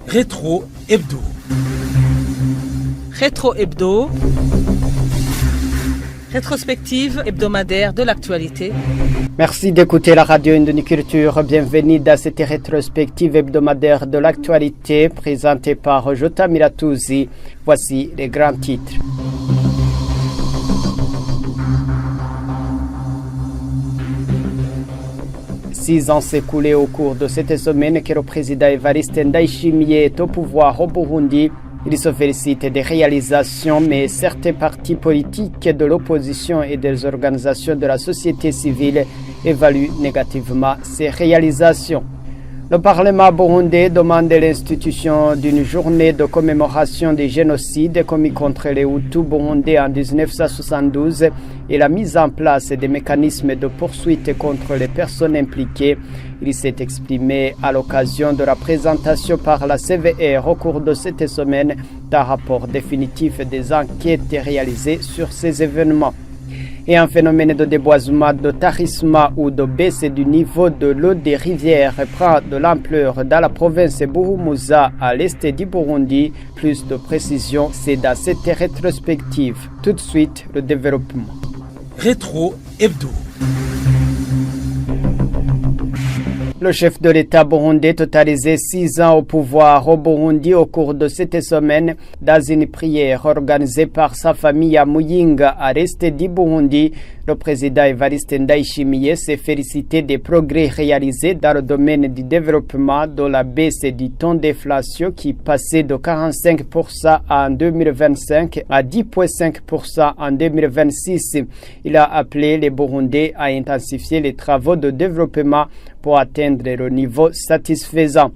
Rétro Hebdo. Rétro Hebdo. Rétrospective hebdomadaire de l'actualité. Merci d'écouter la radio Indoniculture. Bienvenue dans cette rétrospective hebdomadaire de l'actualité présentée par Jota Miratouzi. Voici les grands titres. Six ans s'écoulés au cours de cette semaine que le président Evariste Ndayishimiye est au pouvoir au Burundi. Il se félicite des réalisations, mais certains partis politiques de l'opposition et des organisations de la société civile évaluent négativement ces réalisations. Le Parlement burundais demande l'institution d'une journée de commémoration des génocides commis contre les Hutus burundais en 1972 et la mise en place des mécanismes de poursuite contre les personnes impliquées. Il s'est exprimé à l'occasion de la présentation par la CVR au cours de cette semaine d'un rapport définitif des enquêtes réalisées sur ces événements. Et un phénomène de déboisement, de tarissement ou de baisse du niveau de l'eau des rivières prend de l'ampleur dans la province Buhumuza à l'est du Burundi. Plus de précision, c'est dans cette rétrospective. Tout de suite, le développement. Rétro Hebdo. Le chef de l'État burundais totalisait 6 ans au pouvoir au Burundi au cours de cette semaine dans une prière organisée par sa famille à Muyinga, à l'est du Burundi. Le président Evariste Ndayishimiye s'est félicité des progrès réalisés dans le domaine du développement, de la baisse du taux d'inflation qui passait de 45% en 2025 à 10,5% en 2026. Il a appelé les Burundais à intensifier les travaux de développement pour atteindre le niveau satisfaisant.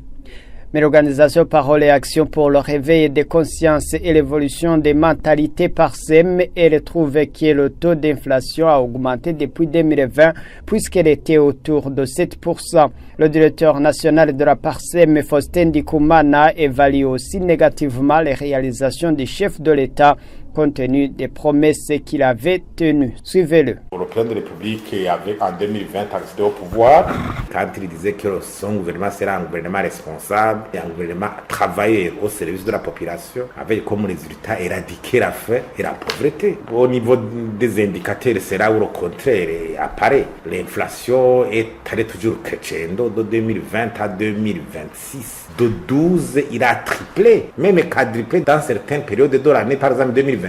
Mais l'organisation Parole et Action pour le réveil des consciences et l'évolution des mentalités PARSEM, elle trouve que le taux d'inflation a augmenté depuis 2020 puisqu'elle était autour de 7%. Le directeur national de la PARSEM, Faustin Ndikumana, évalue aussi négativement les réalisations du chef de l'État compte tenu des promesses qu'il avait tenues. Suivez-le. Le président de la République avait en 2020 accédé au pouvoir quand il disait que son gouvernement sera un gouvernement responsable et un gouvernement travaillé au service de la population avec comme résultat éradiquer la faim et la pauvreté. Au niveau des indicateurs, c'est là où le contraire apparaît. L'inflation est allée toujours crescendo de 2020 à 2026. De 12, il a triplé, même quadruplé dans certaines périodes de l'année, par exemple 2025.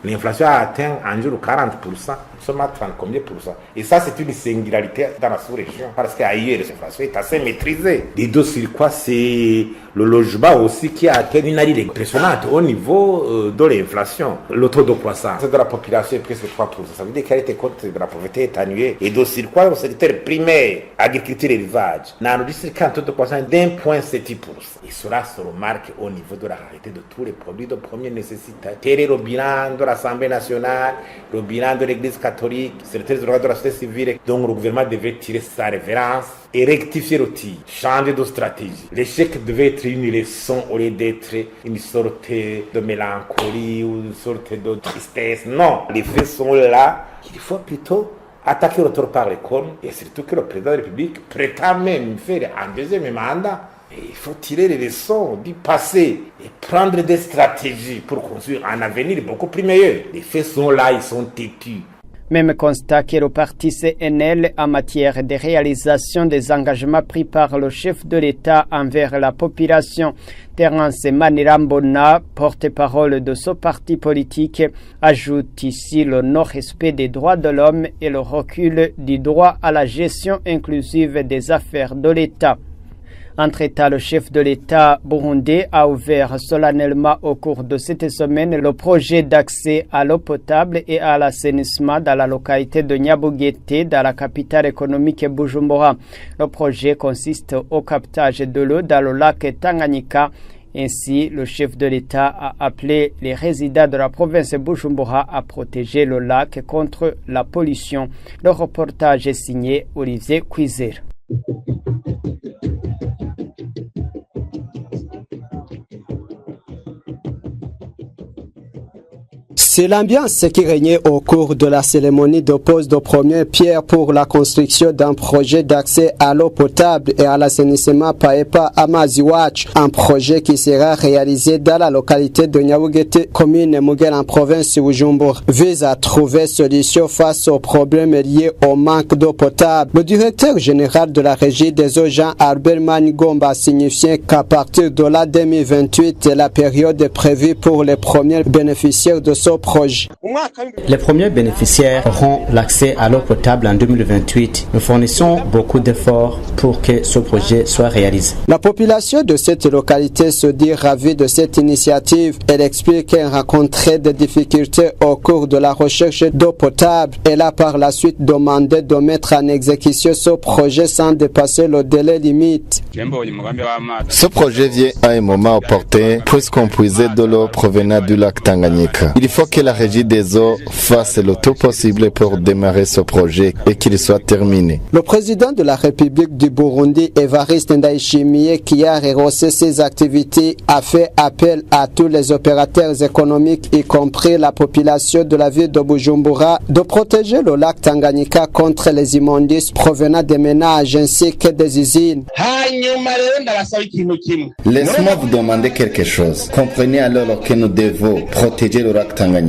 L'inflation a atteint un jour 40%, seulement 30 combien pour cent. Et ça, c'est une singularité dans la sous-région, parce qu'ailleurs, l'inflation est assez maîtrisée. Et d'autres sur quoi, c'est le logement aussi qui a atteint une allure impressionnante au niveau de l'inflation. Le taux de croissance de la population est presque 3%. Ça veut dire qu'elle était contre de la pauvreté étenuée. Et d'autres sur quoi, le secteur primaire, agriculture et élevage, n'a enregistré qu'un taux de croissance d'1,7%. Et cela se remarque au niveau de la rareté de tous les produits de première nécessité. Tel est le bilan de l'Assemblée nationale, le bilan de l'Église catholique, certains organes de la société civile. Donc le gouvernement devait tirer sa révérence et rectifier le tir, changer de stratégie. L'échec devait être une leçon au lieu d'être une sorte de mélancolie ou une sorte de tristesse. Non, les faits sont là. Il faut plutôt attaquer le tort par les cornes et surtout que le président de la République prétend même faire un deuxième mandat. Et il faut tirer les leçons du passé et prendre des stratégies pour construire un avenir beaucoup plus meilleur. Les faits sont là, ils sont têtus. Même constat que le parti CNL en matière de réalisation des engagements pris par le chef de l'État envers la population. Terence Manirambona, porte-parole de ce parti politique, ajoute ici le non-respect des droits de l'homme et le recul du droit à la gestion inclusive des affaires de l'État. Entre-temps, le chef de l'État burundais a ouvert solennellement au cours de cette semaine le projet d'accès à l'eau potable et à l'assainissement dans la localité de Nyabugete, dans la capitale économique Bujumbura. Le projet consiste au captage de l'eau dans le lac Tanganyika. Ainsi, le chef de l'État a appelé les résidents de la province Bujumbura à protéger le lac contre la pollution. Le reportage est signé Olivier Cuizer. C'est l'ambiance qui régnait au cours de la cérémonie de pose de première pierre pour la construction d'un projet d'accès à l'eau potable et à l'assainissement Paepa Amaziwach, un projet qui sera réalisé dans la localité de Nyawugete, commune Mugel en province de Bujumbura, vise à trouver solution face aux problèmes liés au manque d'eau potable. Le directeur général de la régie des eaux, Jean-Albert Manigomba, a signifié qu'à partir de la 2028, la période est prévue pour les premiers bénéficiaires de ce projet. Les premiers bénéficiaires auront l'accès à l'eau potable en 2028. Nous fournissons beaucoup d'efforts pour que ce projet soit réalisé. La population de cette localité se dit ravie de cette initiative. Elle explique qu'elle rencontrait des difficultés au cours de la recherche d'eau potable. Elle a par la suite demandé de mettre en exécution ce projet sans dépasser le délai limite. Ce projet vient à un moment opportun puisqu'on puisait de l'eau provenant du lac Tanganyika. Il faut que la régie des eaux fasse le tout possible pour démarrer ce projet et qu'il soit terminé. Le président de la République du Burundi, Evariste Ndayishimiye, qui a rehaussé ses activités, a fait appel à tous les opérateurs économiques, y compris la population de la ville de Bujumbura, de protéger le lac Tanganyika contre les immondices provenant des ménages ainsi que des usines. Laisse-moi vous demander quelque chose. Comprenez alors que nous devons protéger le lac Tanganyika.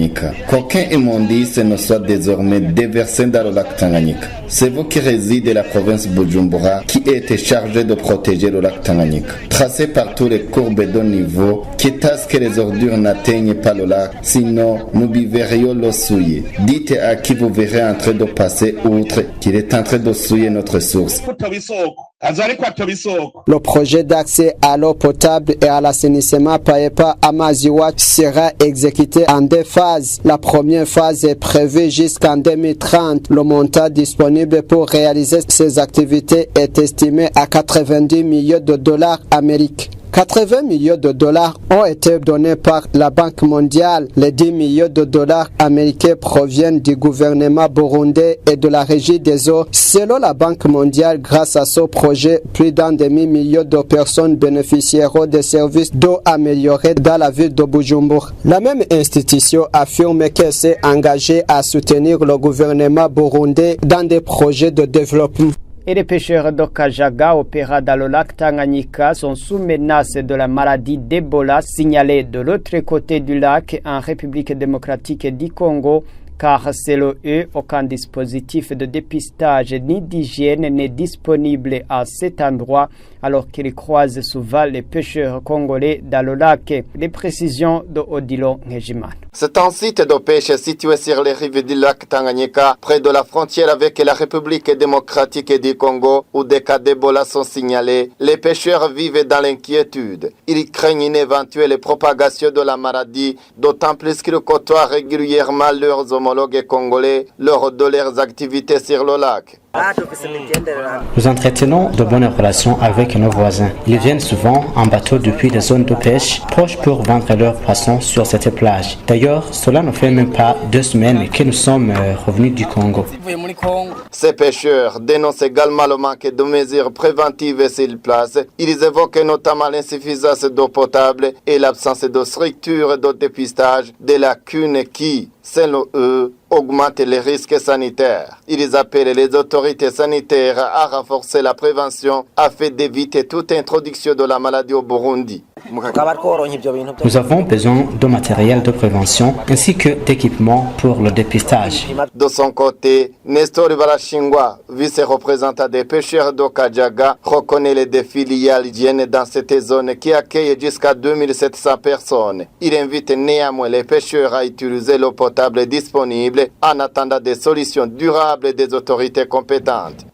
Qu'aucun immondice ne soit désormais déversé dans le lac Tanganyika. C'est vous qui résidez la province Bujumbura qui êtes chargé de protéger le lac Tanganyika. Tracez partout les courbes de niveau, quitte à ce que les ordures n'atteignent pas le lac, sinon nous buverions l'eau souillée. Dites à qui vous verrez en train de passer outre qu'il est en train de souiller notre source. Le projet d'accès à l'eau potable et à l'assainissement Paepa Amaziwach sera exécuté en 2 phases. La première phase est prévue jusqu'en 2030. Le montant disponible pour réaliser ces activités est estimé à 90 millions de dollars américains. 80 millions de dollars ont été donnés par la Banque mondiale. Les 10 millions de dollars américains proviennent du gouvernement burundais et de la régie des eaux. Selon la Banque mondiale, grâce à ce projet, plus d'un demi-million de personnes bénéficieront des services d'eau améliorés dans la ville de Bujumbura. La même institution affirme qu'elle s'est engagée à soutenir le gouvernement burundais dans des projets de développement. Et les pêcheurs d'Okajaga opérant dans le lac Tanganyika sont sous menace de la maladie d'Ebola signalée de l'autre côté du lac en République démocratique du Congo, car selon eux, aucun dispositif de dépistage ni d'hygiène n'est disponible à cet endroit, alors qu'ils croisent souvent les pêcheurs congolais dans le lac. Les précisions de Odilon Ngejiman. C'est un site de pêche situé sur les rives du lac Tanganyika, près de la frontière avec la République démocratique du Congo, où des cas d'Ebola sont signalés. Les pêcheurs vivent dans l'inquiétude. Ils craignent une éventuelle propagation de la maladie, d'autant plus qu'ils côtoient régulièrement leurs homologues congolais lors de leurs activités sur le lac. Nous entretenons de bonnes relations avec nos voisins. Ils viennent souvent en bateau depuis des zones de pêche proches pour vendre leurs poissons sur cette plage. D'ailleurs, cela ne fait même pas 2 semaines que nous sommes revenus du Congo. Ces pêcheurs dénoncent également le manque de mesures préventives sur place. Ils évoquent notamment l'insuffisance d'eau potable et l'absence de structures de dépistage, des lacunes qui, selon eux, augmentent les risques sanitaires. Ils appellent les autorités sanitaires à renforcer la prévention afin d'éviter toute introduction de la maladie au Burundi. Nous avons besoin de matériel de prévention ainsi que d'équipements pour le dépistage. De son côté, Nestor Balashingwa, vice-représentant des pêcheurs d'Okajaga, reconnaît les défis liés à l'hygiène dans cette zone qui accueille jusqu'à 2700 personnes. Il invite néanmoins les pêcheurs à utiliser l'eau potable disponible en attendant des solutions durables des autorités compétentes.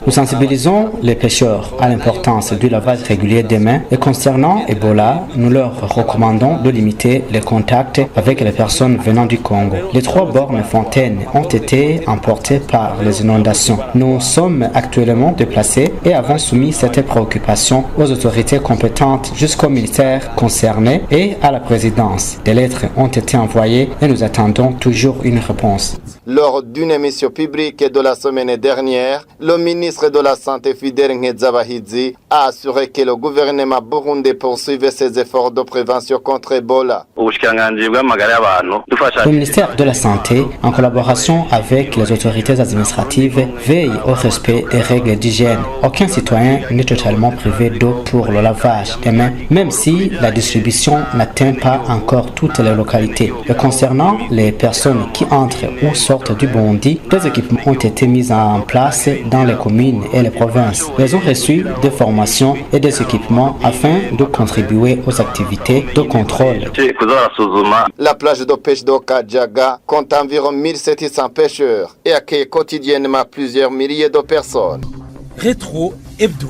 Nous sensibilisons les pêcheurs à l'importance du lavage régulier des mains et concernant Ebola, nous leur recommandons de limiter les contacts avec les personnes venant du Congo. Les 3 bornes fontaines ont été emportées par les inondations. Nous sommes actuellement déplacés et avons soumis cette préoccupation aux autorités compétentes jusqu'aux ministères concernés et à la présidence. Des lettres ont été envoyées et nous attendons toujours une réponse. Lors d'une émission publique de la semaine dernière, le ministre de la Santé Fidel Nkezabahidzi a assuré que le gouvernement burundais poursuivait ses efforts de prévention contre Ebola. Le ministère de la Santé, en collaboration avec les autorités administratives, veille au respect des règles d'hygiène. Aucun citoyen n'est totalement privé d'eau pour le lavage des mains, même si la distribution n'atteint pas encore toutes les localités. Et concernant les personnes qui entrent ou sortent du Burundi, des équipements ont été mis en place dans les communes et les provinces. Ils ont reçu des formations et des équipements afin de contribuer aux activités de contrôle. La plage de pêche d'Okadjaga compte environ 1700 pêcheurs et accueille quotidiennement plusieurs milliers de personnes. Rétro Hebdo.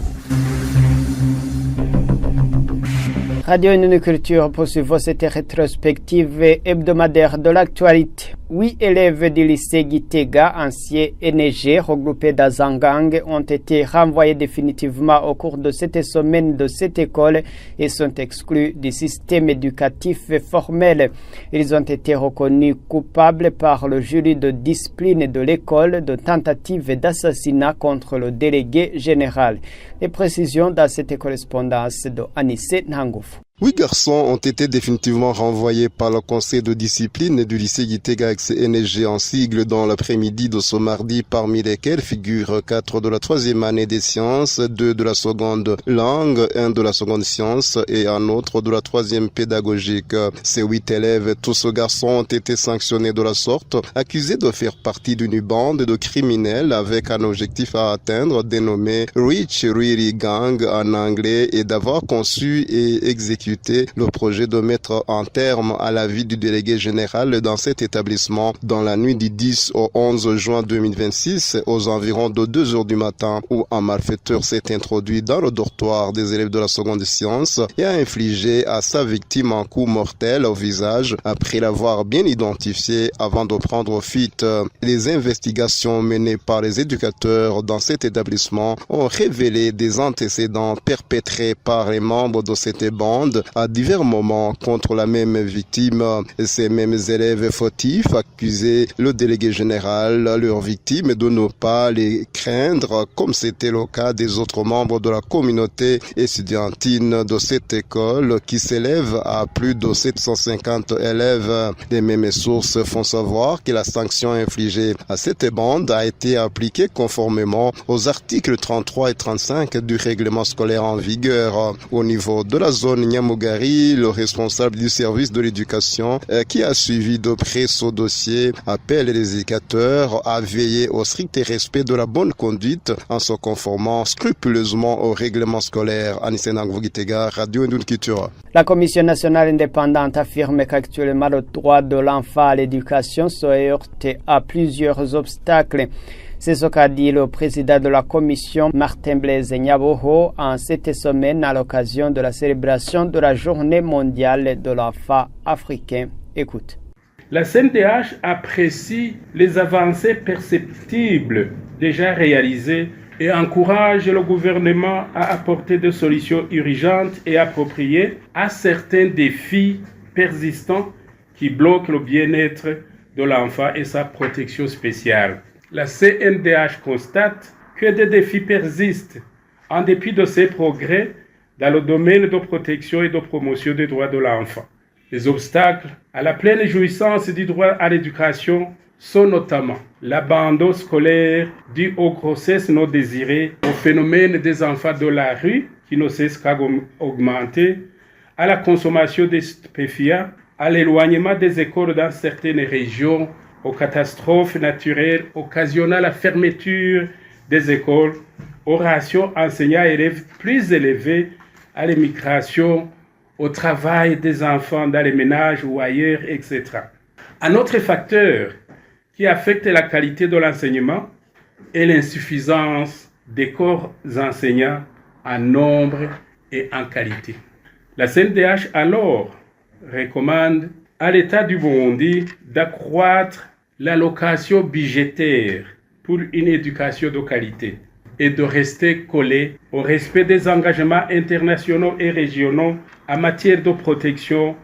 Radio Culture poursuit cette rétrospective hebdomadaire de l'actualité. 8 élèves du lycée Gitega, ancien NG, regroupés dans Zangang, ont été renvoyés définitivement au cours de cette semaine de cette école et sont exclus du système éducatif formel. Ils ont été reconnus coupables par le jury de discipline de l'école de tentative d'assassinat contre le délégué général. Les précisions dans cette correspondance de Anissé Nangouf. 8 garçons ont été définitivement renvoyés par le conseil de discipline du lycée Gitega ex-NG en sigle dans l'après-midi de ce mardi, parmi lesquels figurent 4 de la 3e année des sciences, 2 de la seconde langue, 1 de la seconde science et un autre de la 3e pédagogique. Ces 8 élèves, tous garçons, ont été sanctionnés de la sorte, accusés de faire partie d'une bande de criminels avec un objectif à atteindre dénommé Rich Really Gang en anglais et d'avoir conçu et exécuté le projet de mettre un terme à la vie du délégué général dans cet établissement dans la nuit du 10 au 11 juin 2026 aux environs de 2 heures du matin où un malfaiteur s'est introduit dans le dortoir des élèves de la seconde science et a infligé à sa victime un coup mortel au visage après l'avoir bien identifié avant de prendre fuite. Les investigations menées par les éducateurs dans cet établissement ont révélé des antécédents perpétrés par les membres de cette bande à divers moments contre la même victime. Ces mêmes élèves fautifs accusaient le délégué général, leur victime, de ne pas les craindre comme c'était le cas des autres membres de la communauté estudiantine de cette école qui s'élève à plus de 750 élèves. Les mêmes sources font savoir que la sanction infligée à cette bande a été appliquée conformément aux articles 33 et 35 du règlement scolaire en vigueur. Au niveau de la zone Nyamugari, le responsable du service de l'éducation qui a suivi de près ce dossier appelle les éducateurs à veiller au strict respect de la bonne conduite en se conformant scrupuleusement au règlement scolaire. Anissé Nangouf Gitega, Radio Culture. La Commission nationale indépendante affirme qu'actuellement le droit de l'enfant à l'éducation se heurte à plusieurs obstacles. C'est ce qu'a dit le président de la commission, Martin Blaise Nyaboho, en cette semaine à l'occasion de la célébration de la Journée mondiale de l'enfant africain. Écoute. La CNDH apprécie les avancées perceptibles déjà réalisées et encourage le gouvernement à apporter des solutions urgentes et appropriées à certains défis persistants qui bloquent le bien-être de l'enfant et sa protection spéciale. La CNDH constate que des défis persistent en dépit de ces progrès dans le domaine de protection et de promotion des droits de l'enfant. Les obstacles à la pleine jouissance du droit à l'éducation sont notamment l'abandon scolaire dû aux grossesses non désirées, au phénomène des enfants de la rue qui ne cesse qu'augmenter, à la consommation des stupéfiants, à l'éloignement des écoles dans certaines régions, aux catastrophes naturelles occasionnant la fermeture des écoles, aux ratios enseignants-élèves plus élevés, à l'émigration, au travail des enfants dans les ménages ou ailleurs, etc. Un autre facteur qui affecte la qualité de l'enseignement est l'insuffisance des corps enseignants en nombre et en qualité. La CNDH alors recommande à l'État du Burundi d'accroître l'allocation budgétaire pour une éducation de qualité et de rester collé au respect des engagements internationaux et régionaux en matière de protection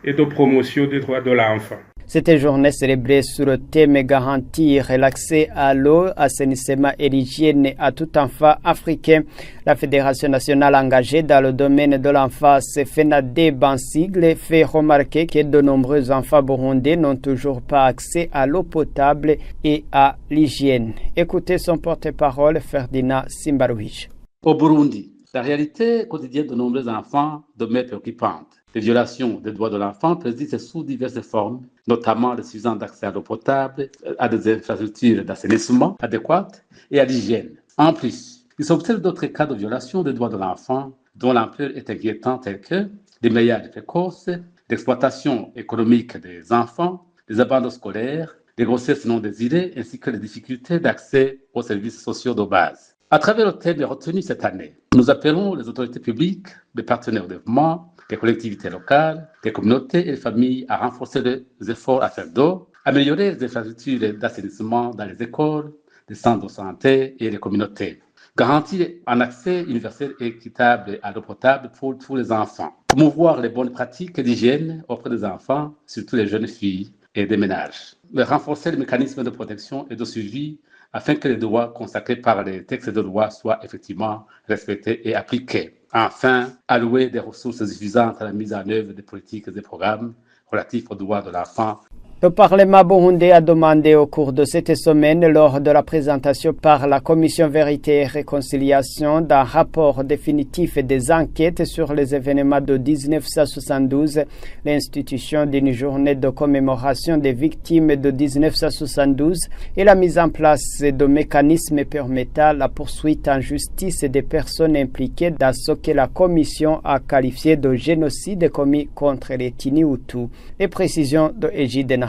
et de promotion des droits de l'enfant. Cette journée célébrée sur le thème garantir l'accès à l'eau, assainissement et l'hygiène à tout enfant africain. La Fédération nationale engagée dans le domaine de l'enfance, FENADEB en sigle, fait remarquer que de nombreux enfants burundais n'ont toujours pas accès à l'eau potable et à l'hygiène. Écoutez son porte-parole, Ferdinand Simbaruhije. Au Burundi, la réalité quotidienne de nombreux enfants demeure préoccupante. Les violations des droits de l'enfant persistent sous diverses formes, notamment l'insuffisance d'accès à l'eau potable, à des infrastructures d'assainissement adéquates et à l'hygiène. En plus, il s'observe d'autres cas de violation des droits de l'enfant dont l'ampleur est inquiétante, tels que des mariages précoces, l'exploitation économique des enfants, les abandons scolaires, les grossesses non désirées ainsi que les difficultés d'accès aux services sociaux de base. À travers le thème retenu cette année, nous appelons les autorités publiques, les partenaires de développement, les collectivités locales, les communautés et les familles à renforcer les efforts à faire d'eau, améliorer les infrastructures d'assainissement dans les écoles, les centres de santé et les communautés, garantir un accès universel et équitable à l'eau potable pour tous les enfants, promouvoir les bonnes pratiques d'hygiène auprès des enfants, surtout les jeunes filles et des ménages, renforcer les mécanismes de protection et de suivi afin que les droits consacrés par les textes de loi soient effectivement respectés et appliqués. Enfin, allouer des ressources suffisantes à la mise en œuvre des politiques et des programmes relatifs aux droits de l'enfant. Le Parlement burundais a demandé au cours de cette semaine, lors de la présentation par la Commission Vérité et Réconciliation d'un rapport définitif et des enquêtes sur les événements de 1972, l'institution d'une journée de commémoration des victimes de 1972 et la mise en place de mécanismes permettant la poursuite en justice des personnes impliquées dans ce que la Commission a qualifié de génocide commis contre les Tini-Hutus. Les précisions de Égide.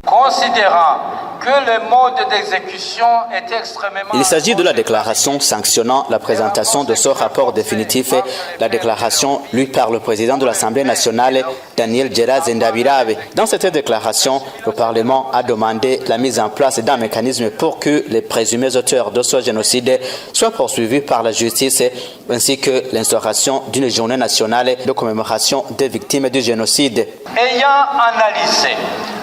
Considérant que le mode d'exécution est extrêmement... Il s'agit de la déclaration sanctionnant la présentation de ce rapport définitif, la déclaration lue par le président de l'Assemblée nationale, Daniel Gerard Zendabirabe. Dans cette déclaration, le Parlement a demandé la mise en place d'un mécanisme pour que les présumés auteurs de ce génocide soient poursuivis par la justice, ainsi que l'instauration d'une journée nationale de commémoration des victimes du génocide. Ayant analysé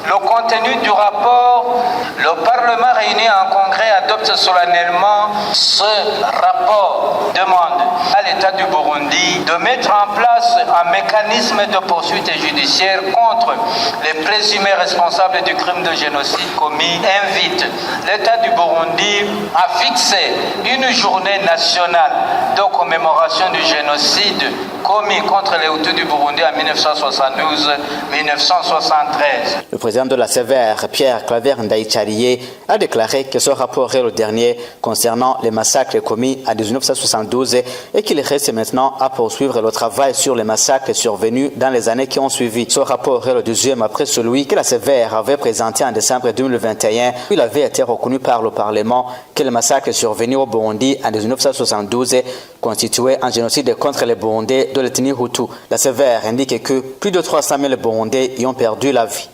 le contenu du rapport, le Parlement réuni en congrès adopte solennellement ce rapport. Demande à l'État du Burundi de mettre en place un mécanisme de poursuite judiciaire contre les présumés responsables du crime de génocide commis. Invite l'État du Burundi à fixer une journée nationale de commémoration du génocide commis contre les Hutus du Burundi en 1972-1973. Le président de la Sévère, Pierre Claver Ndaïcharié, a déclaré que ce rapport est le dernier concernant les massacres commis en 1972 et qu'il reste maintenant à poursuivre le travail sur les massacres survenus dans les années qui ont suivi. Ce rapport est le deuxième après celui que la Sévère avait présenté en décembre 2021, où il avait été reconnu par le Parlement que le massacre survenu au Burundi en 1972 constituait un génocide contre les Burundais de l'ethnie Hutu. La Sévère indique que plus de 300 000 Burundais y ont perdu la vie.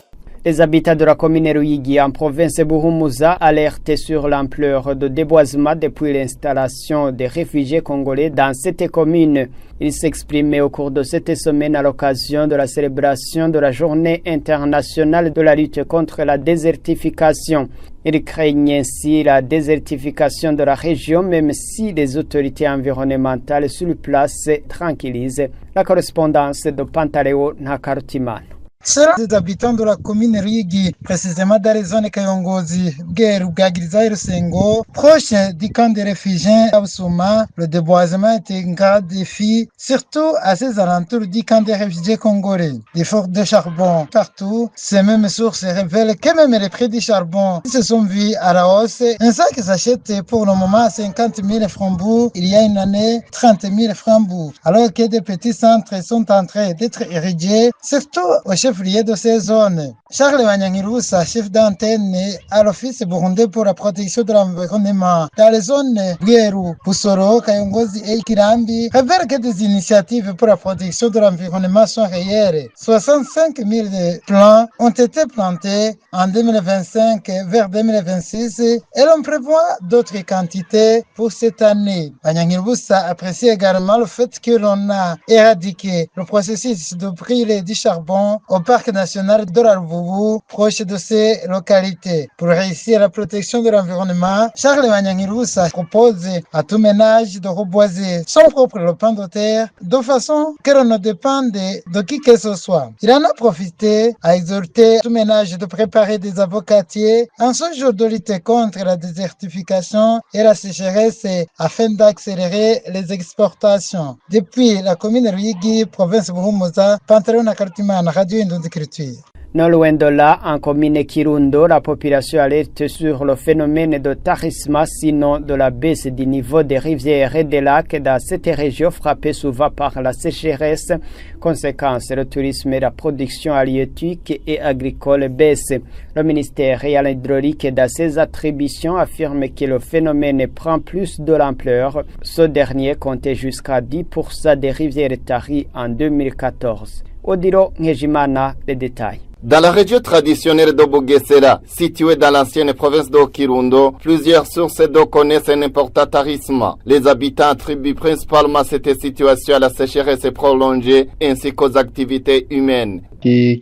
Les habitants de la commune Ruyigi en province Buhumuza alertent sur l'ampleur de déboisement depuis l'installation des réfugiés congolais dans cette commune. Ils s'exprimaient au cours de cette semaine à l'occasion de la célébration de la journée internationale de la lutte contre la désertification. Ils craignent ainsi la désertification de la région, même si les autorités environnementales sur place tranquillisent. La correspondance de Pantaleo Nakarutimana. Selon les habitants de la commune Rigi, précisément dans les zones Kayongozi, Bweru, Gagiriza et Rusengo, proche du camp des réfugiés à Oussouma, le déboisement est un grand défi, surtout à ces alentours du camp des réfugiés congolais. Des forts de charbon partout, ces mêmes sources révèlent que même les prix du charbon se sont vus à la hausse. Un sac s'achète pour le moment 50 000 francs bourg, il y a une année 30 000 francs bourg, alors que des petits centres sont en train d'être érigés, surtout au chef de ces zones. Charles Wanyangirusa, chef d'antenne à l'Office burundais pour la protection de l'environnement dans les zones Bweru, Busoro, Kayongozi et Kirambi, révèle que des initiatives pour la protection de l'environnement sont réelles. 65 000 plants ont été plantés en 2025 vers 2026 et l'on prévoit d'autres quantités pour cette année. Wanyangirusa apprécie également le fait que l'on a éradiqué le processus de brûler du charbon au parc national de la Ruvubu, proche de ces localités. Pour réussir la protection de l'environnement, Charles Manyangiroussa propose à tout ménage de reboiser son propre lopin de terre de façon que l'on ne dépende de qui que ce soit. Il en a profité à exhorter tout ménage de préparer des avocatiers en ce jour de lutter contre la désertification et la sécheresse afin d'accélérer les exportations. Depuis la commune Ruyigi, province Buhumuza, Pantalon Kartimana, Radio Indonde Culture. Non loin de là, en commune Kirundo, la population alerte sur le phénomène de tarissement, sinon de la baisse du niveau des rivières et des lacs dans cette région frappée souvent par la sécheresse. Conséquence, le tourisme et la production halieutique et agricole baissent. Le ministère réel hydraulique dans ses attributions affirme que le phénomène prend plus de l'ampleur. Ce dernier comptait jusqu'à 10% des rivières taries en 2014. Odilo Ngejimana, les détails. Dans la région traditionnelle de Bugesera, située dans l'ancienne province de Kirundo, plusieurs sources d'eau connaissent un important tarissement. Les habitants attribuent principalement cette situation à la sécheresse prolongée ainsi qu'aux activités humaines. Le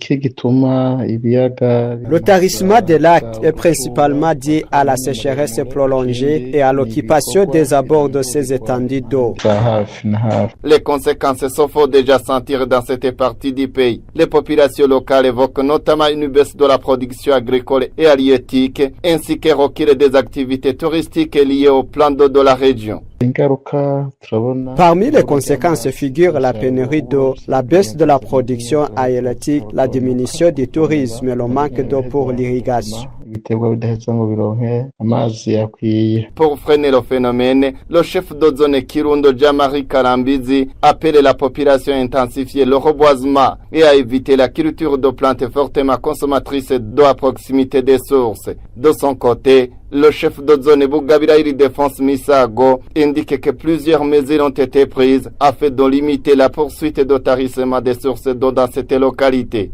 tarissement des lacs est principalement dû à la sécheresse prolongée et à l'occupation des abords de ces étendues d'eau. Les conséquences se font déjà sentir dans cette partie du pays. Les populations locales évoquent notamment une baisse de la production agricole et halieutique, ainsi qu'un recul des activités touristiques liées au plan d'eau de la région. Parmi les conséquences figurent la pénurie d'eau, la baisse de la production halieutique, la diminution du tourisme et le manque d'eau pour l'irrigation. Pour freiner le phénomène, le chef de zone Kirundo Jamari Karambizi appelle la population à intensifier le reboisement et à éviter la culture de plantes fortement consommatrices d'eau à proximité des sources. De son côté, le chef de zone Bugabiraïri Défense Misago indique que plusieurs mesures ont été prises afin de limiter la poursuite de tarissement des sources d'eau dans cette localité.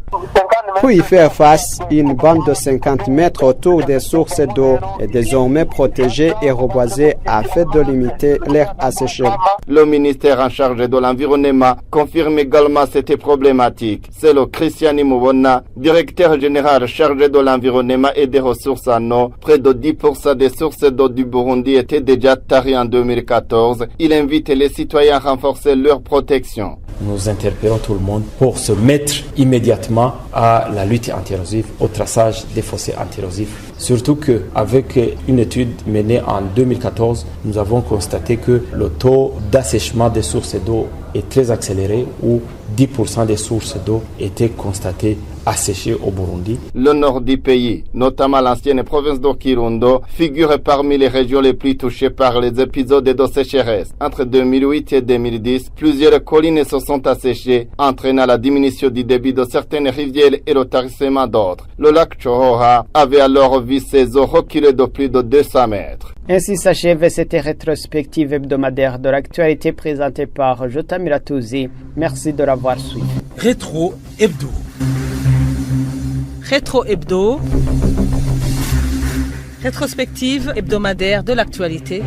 Pour y faire face, une bande de 50 mètres autour des sources d'eau est désormais protégée et reboisée afin de limiter l'air asséché. Le ministère en charge de l'environnement confirme également cette problématique. C'est le Christiani Mubona, directeur général chargé de l'environnement et des ressources en eau. Près de 10% des sources d'eau du Burundi étaient déjà taries en 2014. Il invite les citoyens à renforcer leur protection. Nous interpellons tout le monde pour se mettre immédiatement à la lutte anti-érosive, au traçage des fossés anti-érosifs. Surtout qu'avec une étude menée en 2014, nous avons constaté que le taux d'assèchement des sources d'eau est très accéléré, où 10% des sources d'eau étaient constatées asséchées au Burundi. Le nord du pays, notamment l'ancienne province de Kirundo, figure parmi les régions les plus touchées par les épisodes de sécheresse. Entre 2008 et 2010, plusieurs collines se sont asséchées, entraînant la diminution du débit de certaines rivières et le tarissement d'autres. Le lac Chohoha avait alors vu ses eaux reculer de plus de 200 mètres. Ainsi s'achève cette rétrospective hebdomadaire de l'actualité présentée par Jota Miratouzi. Merci de l'avoir suivi. Rétro Hebdo. Rétro Hebdo. Rétrospective hebdomadaire de l'actualité.